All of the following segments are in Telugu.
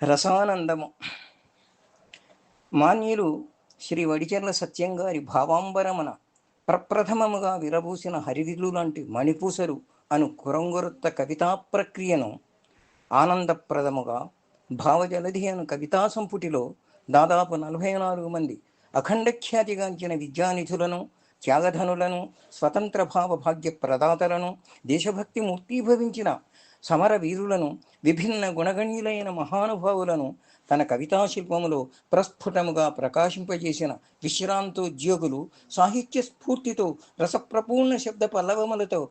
రసానందము. మాన్యులు శ్రీ వడిచెర్ల సత్యంగారి భావాంబరమన ప్రప్రథమముగా విరబూసిన హరివిలు లాంటి మణిపూసలు అను కురంగొరొత్త కవితా ప్రక్రియను ఆనందప్రదముగా భావజలధి అను కవితా సంపుటిలో దాదాపు 44 మంది అఖండఖ్యాతిగాంచిన విద్యానిధులను, త్యాగధనులను, స్వతంత్ర భావ భాగ్య ప్రదాతలను, దేశభక్తి మూర్తీభవించిన సమర వీరులను, విభిన్న గుణగణ్యులైన మహానుభావులను తన కవితాశిల్పములో ప్రస్ఫుటముగా ప్రకాశింపజేసిన విశ్రాంతోద్యోగులు, సాహిత్య స్ఫూర్తితో రసప్రపూర్ణ శబ్ద పల్లవములతో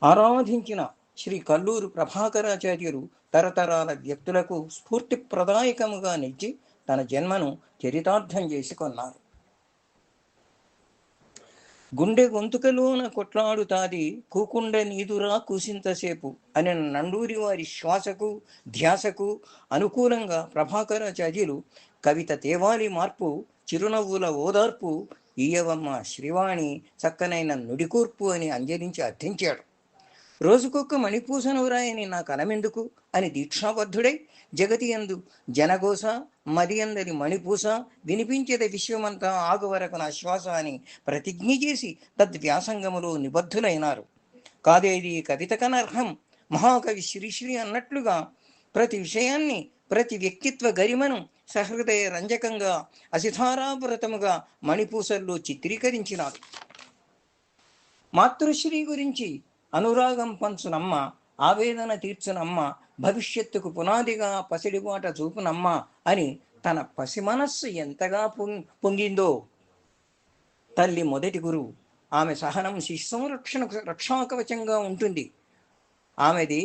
ఆరాధించిన శ్రీ కల్లూరు ప్రభాకరాచార్యులు తరతరాల వ్యక్తులకు స్ఫూర్తి ప్రదాయకముగా నిలిచి తన జన్మను చరితార్థం చేసుకొన్నారు. గుండె గొంతుకలోన కొట్లాడుతాది కూకుండ నీదురా కూసింతసేపు అని నండూరి వారి శ్వాసకు ధ్యాసకు అనుకూలంగా ప్రభాకరాచార్యులు కవిత తేవాలి మార్పు, చిరునవ్వుల ఓదార్పు ఈయవమ్మ శ్రీవాణి చక్కనైన నుడికూర్పు అని అంజరించి అర్థించాడు. రోజుకొక్క మణిపూసను వ్రాయని నా కలమెందుకు అని దీక్షాబద్ధుడై జగతి యందు జనగోస మది అందరి మణిపూస వినిపించేది విశ్వమంతా ఆగువరకు నా శ్వాస అని ప్రతిజ్ఞ చేసి తద్వ్యాసంగములో నిబద్ధులైనారు. కాదేది కవిత కనర్హం, మహాకవి శ్రీశ్రీ అన్నట్లుగా ప్రతి విషయాన్ని, ప్రతి వ్యక్తిత్వ గరిమను సహృదయ రంజకంగా అసిధారాపురతముగా మణిపూసల్లో చిత్రీకరించినారు. మాతృశ్రీ గురించి అనురాగం పంచునమ్మ, ఆవేదన తీర్చునమ్మ, భవిష్యత్తుకు పునాదిగా పసిడిబాట చూపునమ్మ అని తన పసి మనస్సు ఎంతగా పొంగిందో. తల్లి మొదటి గురువు. ఆమె సహనం శిశు సంరక్షణకు రక్షాకవచంగా ఉంటుంది. ఆమెది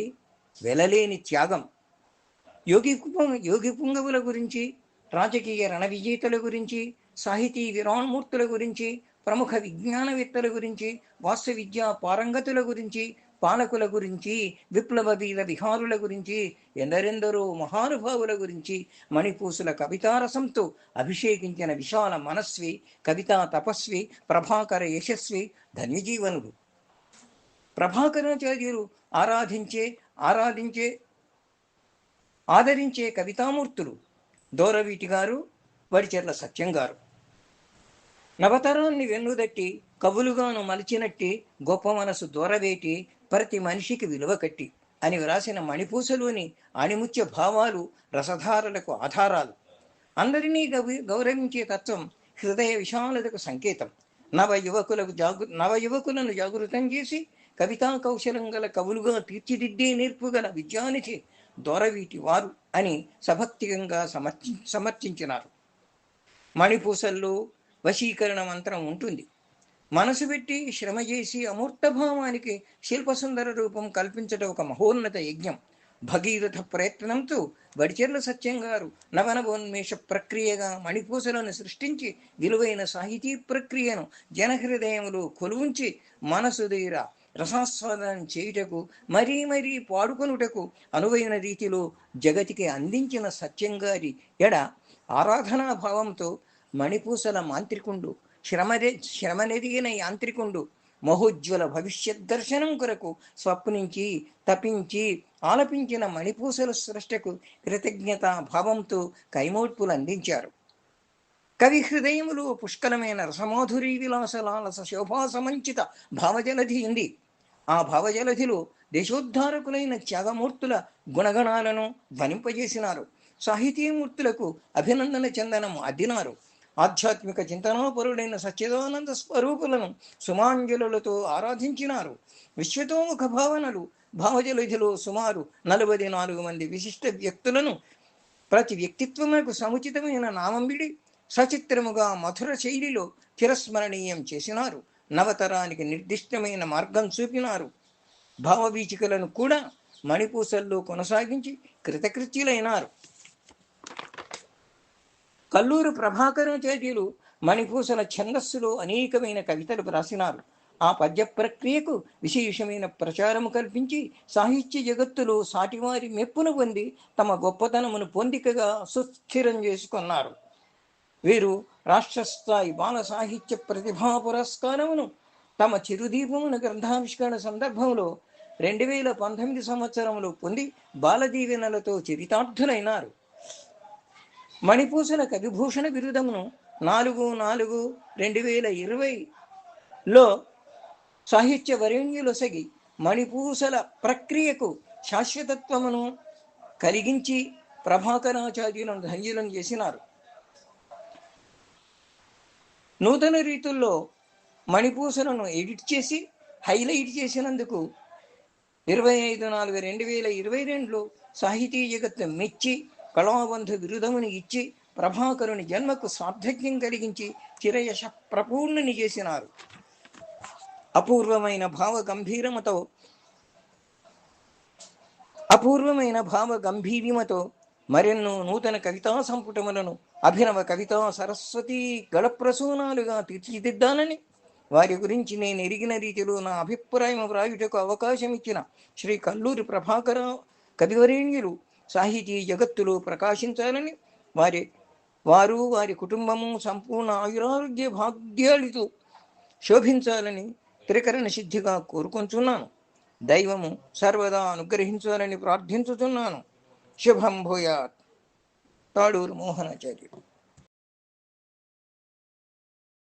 వెలలేని త్యాగం. యోగి పుంగవుల గురించి, రాజకీయ రణ విజేతల గురించి, సాహితీ విరాణమూర్తుల గురించి, ప్రముఖ విజ్ఞానవేత్తల గురించి, వాస్తవిద్యా పారంగతుల గురించి, పాలకుల గురించి, విప్లవ వీర విహారుల గురించి, ఎందరెందరో మహానుభావుల గురించి మణిపూసుల కవితారసంతో అభిషేకించిన విశాల మనస్వి, కవితా తపస్వి, ప్రభాకర యశస్వి ధన్యజీవనుడు. ప్రభాకరాచార్యులు ఆదరించే కవితామూర్తులు దోరవీటి గారు, వడిచెర్ల సత్యం గారు. నవతరాన్ని వెన్నుదట్టి కవులుగాను మలిచినట్టి గొప్ప మనసు దూరవేటి ప్రతి మనిషికి విలువ కట్టి అని వ్రాసిన మణిపూసలోని అణిముత్య భావాలు రసధారలకు ఆధారాలు. అందరినీ గౌరవించే తత్వం హృదయ విశాలతకు సంకేతం. నవ యువకులను జాగృతం చేసి కవితా కౌశలం గల కవులుగా తీర్చిదిద్దే నేర్పుగల విద్యానిధి దొరవీటి వారు అని సభక్తికంగా సమర్థించినారు. మణిపూసల్లో వశీకరణ మంత్రం ఉంటుంది. మనసు పెట్టి శ్రమ చేసి అమూర్తభావానికి శిల్పసుందర రూపం కల్పించడం ఒక మహోన్నత యజ్ఞం. భగీరథ ప్రయత్నంతో వడిచెర్ల సత్యం గారు నవనవోన్మేష ప్రక్రియగా మణిపూసలను సృష్టించి విలువైన సాహితీ ప్రక్రియను జనహృదయములో కొలువుంచి మనసు తీర రసాస్వాదనం చేయుటకు, మరీ మరీ పాడుకొనుటకు అనువైన రీతిలో జగతికి అందించిన సత్యం గారి ఎడ ఆరాధనా భావంతో మణిపూసల మాంత్రికుండు, శ్రమనెదిగిన యాంత్రికుండు మహోజ్వల భవిష్యత్ దర్శనం కొరకు స్వప్నించి తపించి ఆలపించిన మణిపూసల సృష్టకు కృతజ్ఞతా భావంతో కైమోడ్పులు అందించారు. కవి హృదయములో పుష్కలమైన రసమాధురీ విలాసలాలస శోభాసమంచిత భావజలధి ఉంది. ఆ భావజలధిలో దేశోద్ధారకులైన త్యాగమూర్తుల గుణగణాలను ధ్వనింపజేసినారు. సాహితీమూర్తులకు అభినందన చందనం అద్దినారు. ఆధ్యాత్మిక చింతనాపరుడైన సచ్చిదానంద స్వరూపులను సుమాంజలులతో ఆరాధించినారు. విశ్వతోముఖ భావనలు భావజలధిలో సుమారు 44 మంది విశిష్ట వ్యక్తులను ప్రతి వ్యక్తిత్వమునకు సముచితమైన నామంబిడి సచిత్రముగా మధుర శైలిలో చిరస్మరణీయం చేసినారు. నవతరానికి నిర్దిష్టమైన మార్గం చూపినారు. భావవీచికలను కూడా మణిపూసల్లో కొనసాగించి కృతకృత్యులైనారు. కల్లూరు ప్రభాకరాచార్యులు మణిపూసల ఛందస్సులో అనేకమైన కవితలు రాసినారు. ఆ పద్య ప్రక్రియకు విశేషమైన ప్రచారము కల్పించి సాహిత్య జగత్తులో సాటివారి మెప్పును పొంది తమ గొప్పతనమును పొందికగా సుస్థిరం చేసుకున్నారు. వీరు రాష్ట్రస్థాయి బాల సాహిత్య ప్రతిభా పురస్కారమును తమ చిరుదీపమున గ్రంథావిష్కరణ సందర్భంలో 2019 సంవత్సరంలో పొంది బాలదీవెనలతో చరితార్థులైనారు. మణిపూసల కవిభూషణ బిరుదమును 4/4/2020లో సాహిత్య వరేణ్యులొసగి మణిపూసల ప్రక్రియకు శాశ్వతత్వమును కలిగించి ప్రభాకరాచార్యులను ధన్యులను చేసినారు. నూతన రీతుల్లో మణిపూసలను ఎడిట్ చేసి హైలైట్ చేసినందుకు 25/4/2022లో సాహితీ జగత్తు మెచ్చి కళాబంధు బిరుదముని ఇచ్చి ప్రభాకరుని జన్మకు సార్థక్యం కలిగించి చిరయశ ప్రపూర్ణుని చేసినారు. అపూర్వమైన భావ గంభీర్యమతో మరెన్నో నూతన కవితా సంపుటములను అభినవ కవితా సరస్వతీ గళప్రసూనాలుగా తీర్చిదిద్దాలని వారి గురించి నేను ఎరిగిన రీతిలో నా అభిప్రాయం వ్రాయుటకు అవకాశం ఇచ్చిన శ్రీ కల్లూరి ప్రభాకర కవివరేణ్యులు సాహితీ జగత్తులో ప్రకాశించాలని, వారు వారి కుటుంబము సంపూర్ణ ఆయురారోగ్య భాగ్యాలతో శోభించాలని త్రికరణ సిద్ధిగా కోరుకుంటున్నాను. దైవము సర్వదా అనుగ్రహించాలని ప్రార్థించుతున్నాను. శుభం భూయాత్. తాడూరు మోహనాచార్యుడు.